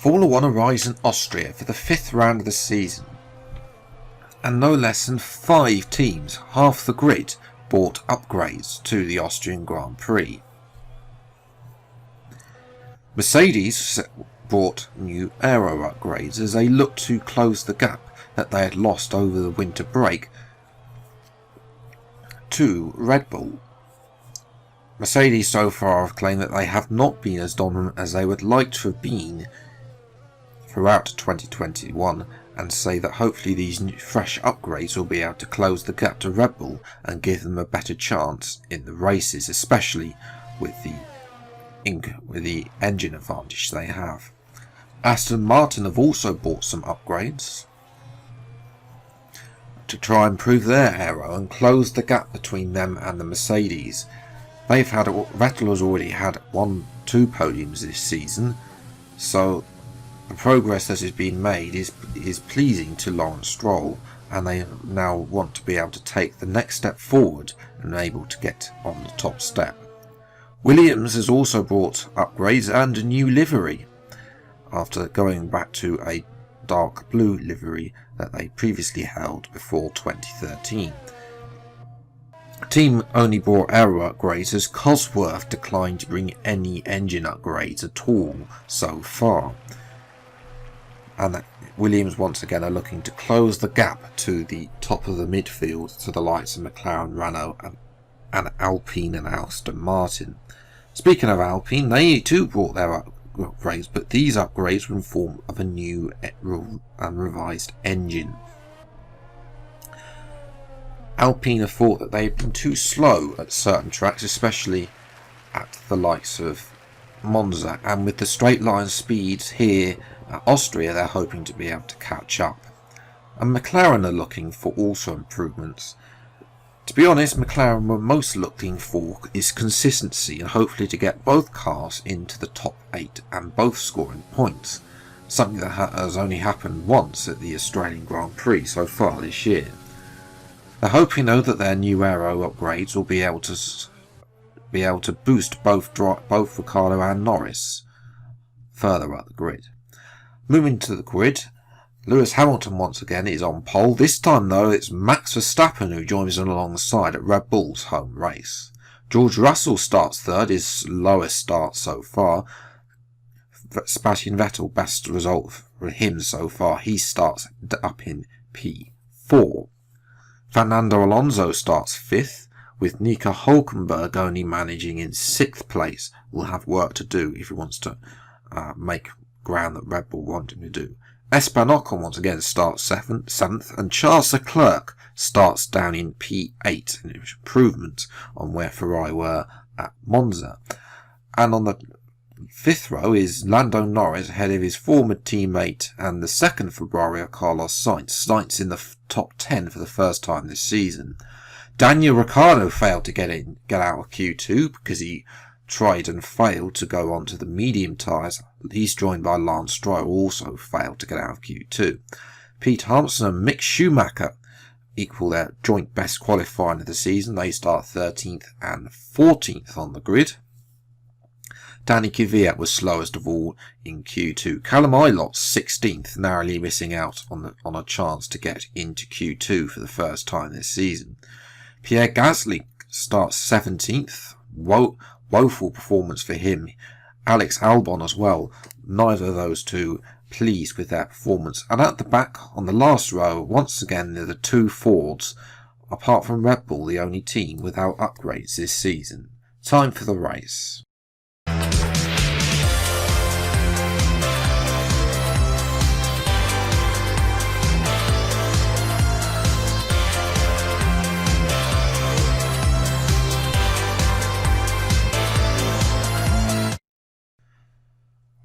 Formula 1 arrives in Austria for the 5th round of the season, and no less than 5 teams, half the grid, bought upgrades to the Austrian Grand Prix. Mercedes brought new aero upgrades as they looked to close the gap that they had lost over the winter break to Red Bull. Mercedes so far have claimed that they have not been as dominant as they would like to have been throughout 2021, and say that hopefully these fresh upgrades will be able to close the gap to Red Bull and give them a better chance in the races, especially with the engine advantage they have. Aston Martin have also bought some upgrades to try and improve their aero and close the gap between them and the Mercedes. Vettel has already had 1-2 podiums this season, so the progress that has been made is pleasing to Lawrence Stroll, and they now want to be able to take the next step forward and able to get on the top step. Williams has also brought upgrades and a new livery, after going back to a dark blue livery that they previously held before 2013. The team only brought aero upgrades as Cosworth declined to bring any engine upgrades at all so far. And Williams once again are looking to close the gap to the top of the midfield to the likes of McLaren, Renault and Alpine and Aston Martin. Speaking of Alpine, they too brought their upgrades, but these upgrades were in form of a new and revised engine. Alpine have thought that they've been too slow at certain tracks, especially at the likes of Monza, and with the straight line speeds here at Austria, they're hoping to be able to catch up. And McLaren are looking for also improvements. To be honest, McLaren were most looking for is consistency and hopefully to get both cars into the top 8 and both scoring points, something that has only happened once at the Australian Grand Prix so far this year. They're hoping though that their new aero upgrades will be able to boost both Ricciardo and Norris further up the grid. Moving to the grid, Lewis Hamilton once again is on pole. This time though it's Max Verstappen who joins in alongside at Red Bull's home race. George Russell starts third, his lowest start so far. Sebastian Vettel, best result for him so far. He starts up in P4. Fernando Alonso starts 5th, with Nico Hülkenberg only managing in 6th place. Will have work to do if he wants to make ground that Red Bull want him to do. Esteban Ocon once again starts 7th, and Charles Leclerc starts down in P8, an improvement on where Ferrari were at Monza. And on the 5th row is Lando Norris ahead of his former teammate and the second Ferrari, Carlos Sainz. Sainz in the top 10 for the first time this season. Daniel Ricciardo failed to get out of Q2 because he tried and failed to go onto the medium tyres. He's joined by Lance Stroll, who also failed to get out of Q2. Pete Hampson and Mick Schumacher equal their joint best qualifying of the season. They start 13th and 14th on the grid. Danny Kvyat was slowest of all in Q2. Callum Ilott 16th, narrowly missing out on a chance to get into Q2 for the first time this season. Pierre Gasly starts 17th. Woeful performance for him. Alex Albon as well. Neither of those two pleased with their performance. And at the back, on the last row, once again, they're the 2 Fords. Apart from Red Bull, the only team without upgrades this season. Time for the race.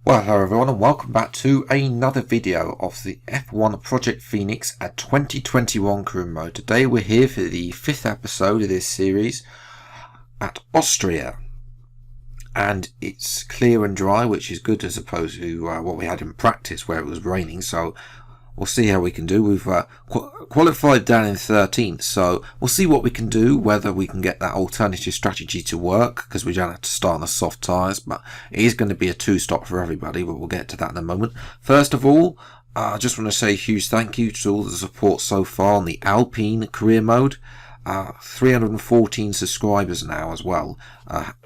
Well, hello everyone and welcome back to another video of the F1 Project Phoenix at 2021 career mode. Today we're here for the 5th episode of this series at Austria. And it's clear and dry, which is good as opposed to what we had in practice where it was raining. So we'll see how we can do. We've qualified down in 13th, so we'll see what we can do, whether we can get that alternative strategy to work, because we don't have to start on the soft tyres, but it is going to be a 2-stop for everybody, but we'll get to that in a moment. First of all, I just want to say a huge thank you to all the support so far on the Alpine career mode. 314 subscribers now as well,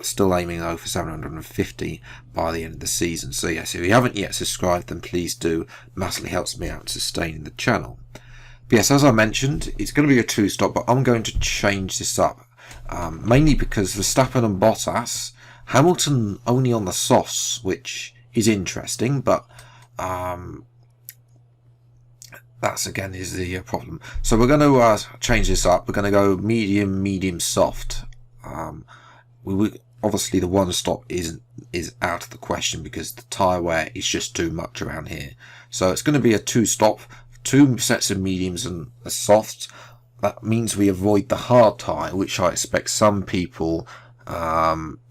still aiming though for 750 by the end of the season. So yes, if you haven't yet subscribed, then please do. Massively helps me out sustaining the channel. But yes, as I mentioned, it's going to be a 2-stop, but I'm going to change this up, mainly because Verstappen and Bottas, Hamilton only on the softs, which is interesting, but that's again is the problem. So we're going to change this up. We're going to go medium, soft. Obviously the 1-stop is out of the question because the tyre wear is just too much around here. So it's going to be a 2-stop, 2 sets of mediums and a soft. That means we avoid the hard tyre, which I expect some people,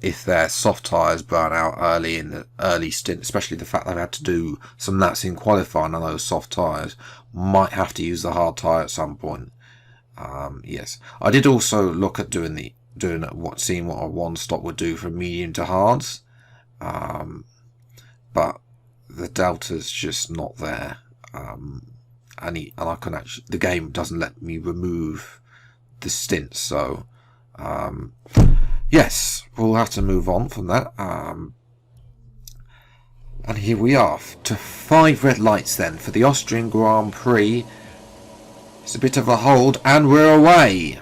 if their soft tyres burn out early in the early stint, especially the fact they've had to do some laps in qualifying on those soft tyres, might have to use the hard tyre at some point. Yes, I did also look at seeing what a 1-stop would do from medium to hards, but the delta's just not there, and I can actually, the game doesn't let me remove the stints, so yes, we'll have to move on from that. And here we are to 5 red lights then for the Austrian Grand Prix. It's a bit of a hold, and we're away.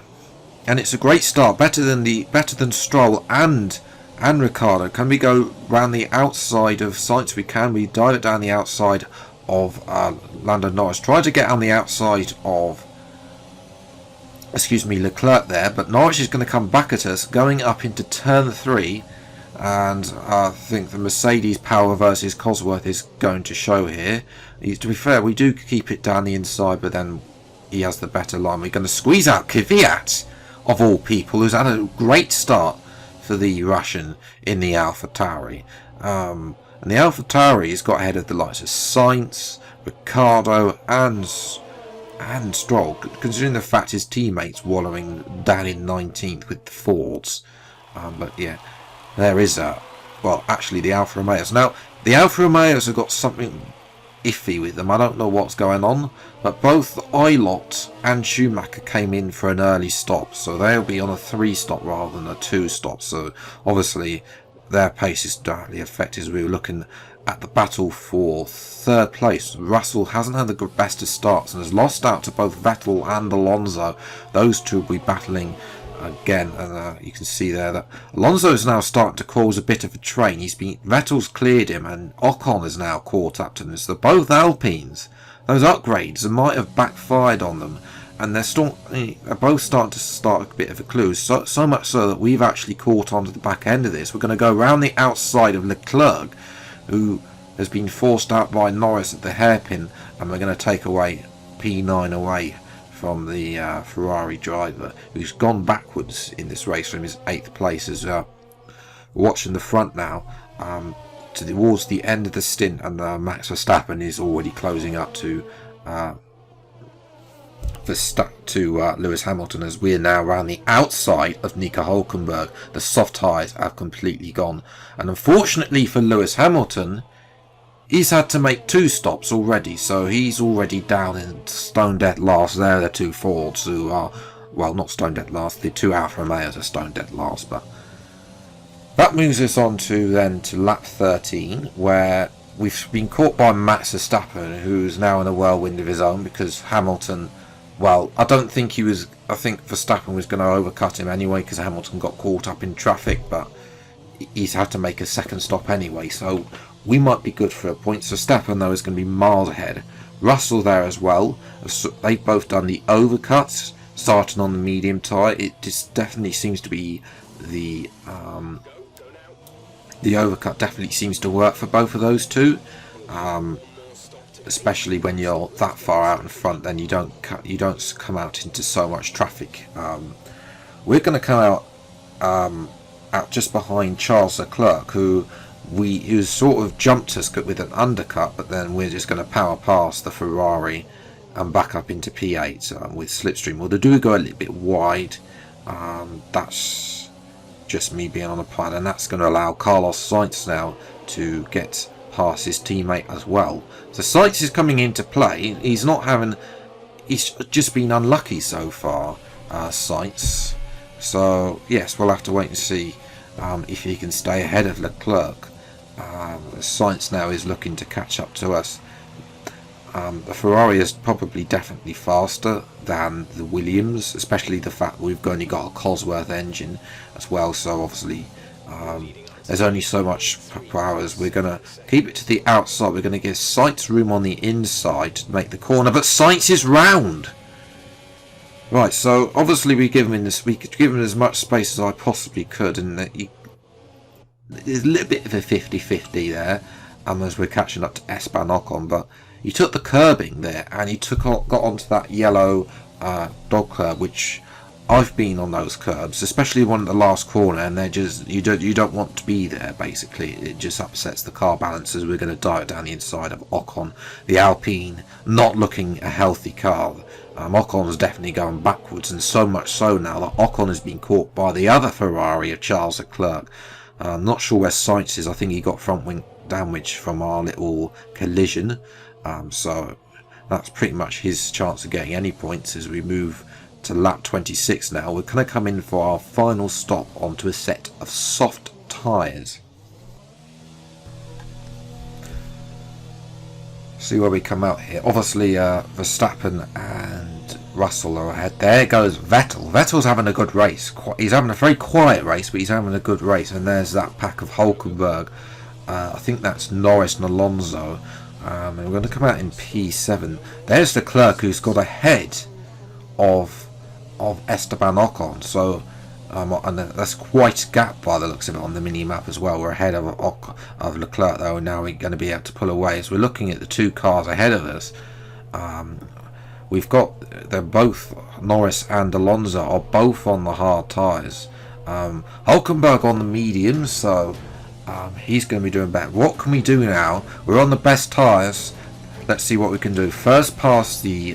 And it's a great start, better than Stroll and Ricciardo. Can we go round the outside of Sainz? We can. We dive it down the outside of Lando Norris. Try to get on the outside of, Leclerc there, but Norris is going to come back at us, going up into turn 3. And I think the Mercedes power versus Cosworth is going to show here. To be fair, we do keep it down the inside, but then he has the better line. We're going to squeeze out Kvyat, of all people, who's had a great start for the Russian in the AlphaTauri. And the AlphaTauri has got ahead of the likes of Sainz, Ricciardo and Stroll, considering the fact his teammates wallowing down in 19th with the Fords. But yeah, there is actually the Alfa Romeos. Now, the Alfa Romeos have got something iffy with them. I don't know what's going on, but both Eilert and Schumacher came in for an early stop, so they'll be on a 3-stop rather than a 2-stop. So obviously their pace is directly affected as we were looking at the battle for 3rd place. Russell hasn't had the best of starts and has lost out to both Vettel and Alonso. Those two will be battling again, and you can see there that Alonso is now starting to cause a bit of a train. Vettel's cleared him, and Ocon is now caught up to them. So both Alpines, those upgrades might have backfired on them, and they're both starting to start a bit of a clue. So much so that we've actually caught onto the back end of this. We're going to go around the outside of Leclerc, who has been forced out by Norris at the hairpin, and we're going to take away P9 away from the Ferrari driver, who's gone backwards in this race from his 8th place. As watching the front now, towards the end of the stint, and Max Verstappen is already closing up to Lewis Hamilton, as we are now around the outside of Nico Hülkenberg. The soft tyres have completely gone, and unfortunately for Lewis Hamilton, he's had to make 2 stops already, so he's already down in stone dead last. There are the 2 Fords who are, well, not stone dead last, the 2 Alfa Romeos are stone dead last. But that moves us on to lap 13, where we've been caught by Max Verstappen, who's now in a whirlwind of his own, because Hamilton, well, I think Verstappen was going to overcut him anyway, because Hamilton got caught up in traffic, but he's had to make a 2nd stop anyway, so we might be good for a point. Verstappen, though, is going to be miles ahead. Russell there as well. They've both done the overcuts, starting on the medium tyre. It just definitely seems to be the overcut definitely seems to work for both of those two. Especially when you're that far out in front, then you don't come out into so much traffic. We're going to come out just behind Charles Leclerc, who he was sort of jumped us with an undercut, but then we're just going to power past the Ferrari and back up into P8 with slipstream. Well, they do go a little bit wide. That's just me being on a plan, and that's going to allow Carlos Sainz now to get past his teammate as well. So Sainz is coming into play. He's just been unlucky so far, Sainz. So yes, we'll have to wait and see if he can stay ahead of Leclerc. Sainz now is looking to catch up to us. The Ferrari is probably definitely faster than the Williams, especially the fact that we've only got a Cosworth engine as well, so obviously there's only so much power. We're going to keep it to the outside. We're going to give Sainz room on the inside to make the corner, but Sainz is round. Right, so obviously we give him as much space as I possibly could, and there's a little bit of a 50-50 there, as we're catching up to Esteban Ocon, but he took the curbing there, and he got onto that yellow dog curb, which I've been on those curbs, especially one at the last corner, and they're just you don't want to be there. Basically, it just upsets the car balance as we're going to dive down the inside of Ocon, the Alpine, not looking a healthy car. Ocon's definitely going backwards, and so much so now that Ocon has been caught by the other Ferrari of Charles Leclerc. I'm not sure where Sainz is. I think he got front wing damage from our little collision. So that's pretty much his chance of getting any points as we move to lap 26 now. We're going to come in for our final stop onto a set of soft tyres. See where we come out here. Obviously Verstappen and Russell are ahead. There goes Vettel. Vettel's having a good race. He's having a very quiet race, but he's having a good race. And there's that pack of Hulkenberg. I think that's Norris and Alonso. And we're going to come out in P7. There's Leclerc, who's got ahead of Esteban Ocon. So and that's quite a gap by the looks of it on the mini map as well. We're ahead of Leclerc though, and now we're going to be able to pull away as we're looking at the two cars ahead of us. They're both, Norris and Alonso are both on the hard tyres. Hulkenberg on the mediums, so he's going to be doing better. What can we do now? We're on the best tyres. Let's see what we can do. First pass the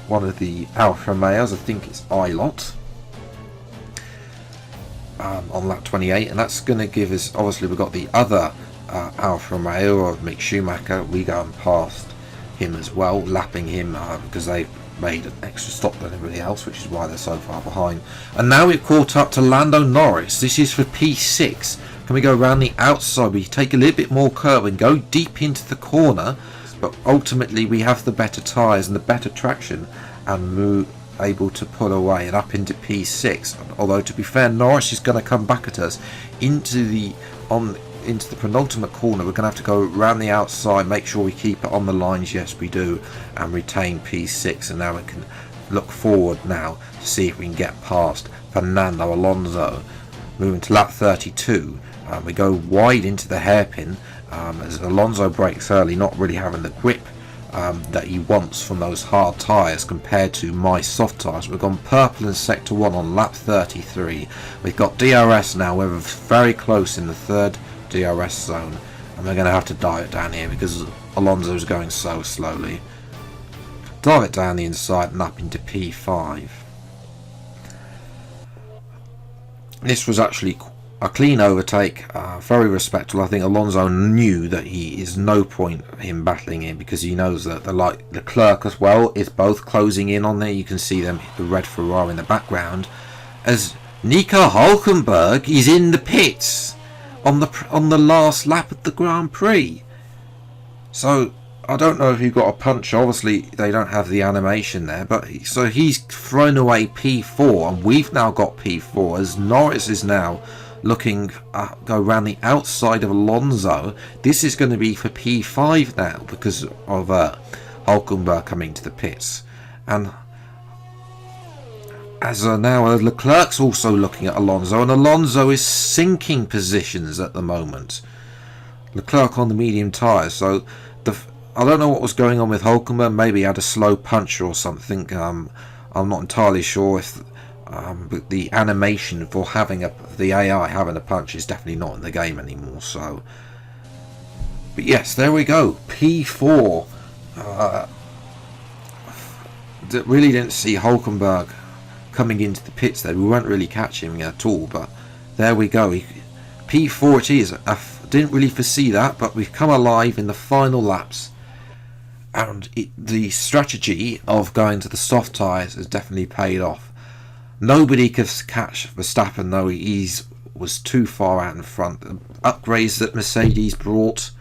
one of the Alfa Romeos, I think it's Ilott, on lap 28, and that's going to give us, obviously we've got the other Alfa Romeo of Mick Schumacher. We go past him as well, lapping him because they've made an extra stop than everybody else, which is why they're so far behind. And now we've caught up to Lando Norris. This is for P6. Can we go around the outside? We take a little bit more curve and go deep into the corner, but ultimately we have the better tyres and the better traction and able to pull away and up into P6. Although to be fair, Norris is going to come back at us into the penultimate corner. We're going to have to go around the outside, make sure we keep it on the lines. Yes, we do, and retain P6. And now we can look forward now to see if we can get past Fernando Alonso. Moving to lap 32, we go wide into the hairpin as Alonso brakes early, not really having the grip that he wants from those hard tyres compared to my soft tyres. We've gone purple in sector 1 on lap 33. We've got DRS now. We're very close in the third DRS zone, and we're going to have to dive it down here because Alonso's going so slowly. Dive it down the inside and up into P5. This was actually a clean overtake, very respectful. I think Alonso knew that he is no point him battling him because he knows that the Leclerc as well is both closing in on there. You can see them, the red Ferrari in the background, as Nico Hulkenberg is in the pits on the last lap of the Grand Prix. So I don't know if he got a punch. Obviously they don't have the animation there, but so he's thrown away P4 and we've now got P4 as Norris is now looking go around the outside of Alonso. This is going to be for P5 now because of Hulkenberg coming to the pits, and as now Leclerc's also looking at Alonso, and Alonso is sinking positions at the moment. Leclerc on the medium tyres, so I don't know what was going on with Hulkenberg. Maybe he had a slow puncher or something. I'm not entirely sure if but the animation for having the AI having a punch is definitely not in the game anymore. So But yes, there we go. P4. Really didn't see Hulkenberg coming into the pits there. We weren't really catching him at all, but there we go. P4 it is. I didn't really foresee that, but we've come alive in the final laps. And the strategy of going to the soft tyres has definitely paid off. Nobody could catch Verstappen though. He was too far out in front. The upgrades that Mercedes brought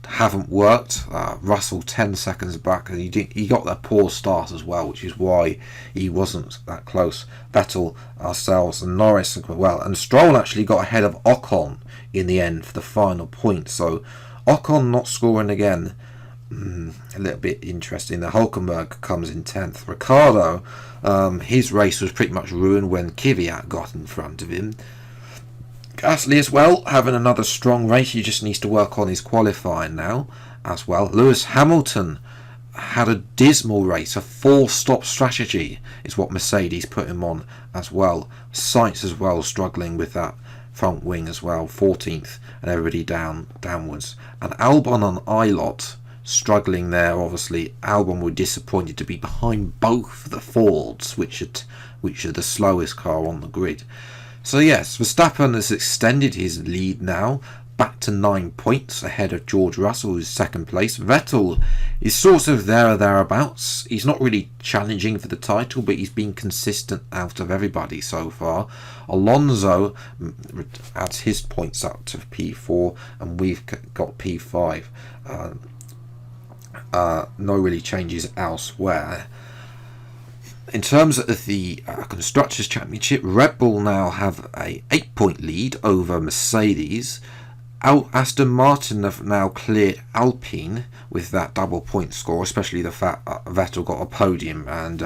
haven't worked. Russell 10 seconds back, and he got that poor start as well, which is why he wasn't that close. Vettel, ourselves, and Norris as well, and Stroll actually got ahead of Ocon in the end for the final point. So Ocon not scoring again, a little bit interesting. The Hulkenberg comes in 10th. Ricciardo, his race was pretty much ruined when Kvyat got in front of him. Gasly as well, having another strong race. He just needs to work on his qualifying now as well. Lewis Hamilton had a dismal race. A 4-stop strategy is what Mercedes put him on as well. Sainz as well, struggling with that front wing as well, 14th, and everybody downwards. And Albon and Ilott struggling there. Obviously Albon were disappointed to be behind both the Fords, which are the slowest car on the grid. So yes, Verstappen has extended his lead now back to 9 points ahead of George Russell, who's second place. Vettel is sort of there or thereabouts. He's not really challenging for the title, but he's been consistent out of everybody so far. Alonso adds his points up to P4, and we've got P5. No really changes elsewhere. In terms of the Constructors' Championship, Red Bull now have a 8-point lead over Mercedes. Aston Martin have now cleared Alpine with that double point score, especially the fact Vettel got a podium and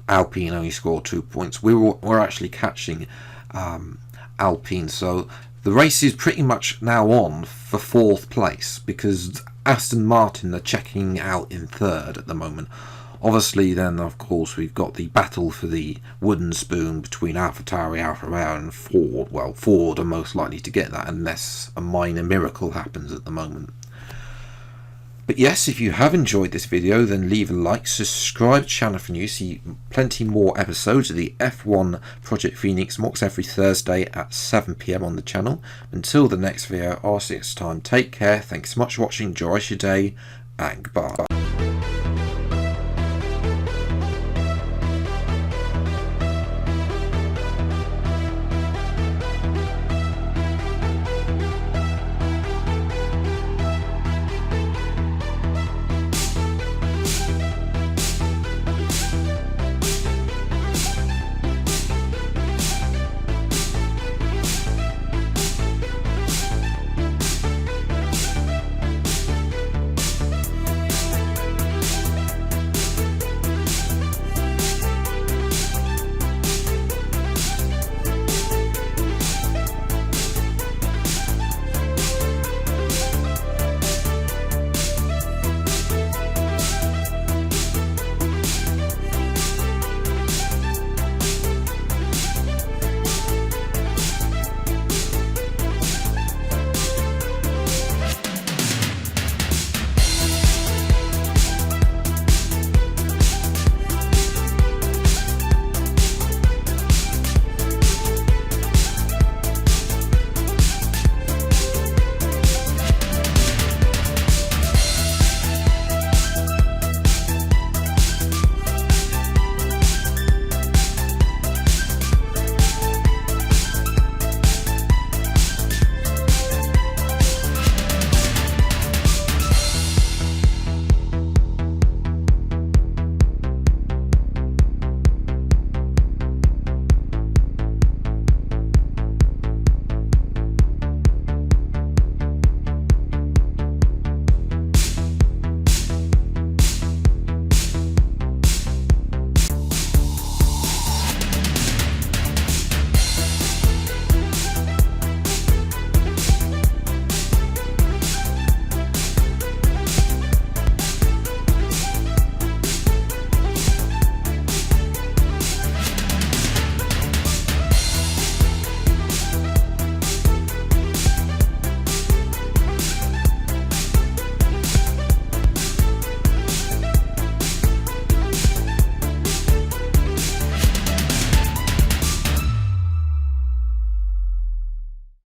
Alpine only scored 2 points. We're actually catching Alpine, so the race is pretty much now on for 4th place because Aston Martin are checking out in 3rd at the moment. Obviously, then, of course, we've got the battle for the wooden spoon between AlphaTauri, Alfa Romeo and Ford. Well, Ford are most likely to get that unless a minor miracle happens at the moment. But yes, if you have enjoyed this video, then leave a like, subscribe to the channel for news, see plenty more episodes of the F1 Project Phoenix mocks every Thursday at 7 PM on the channel. Until the next video, I'll see you next time. Take care, thanks so much for watching, enjoy your day, and goodbye.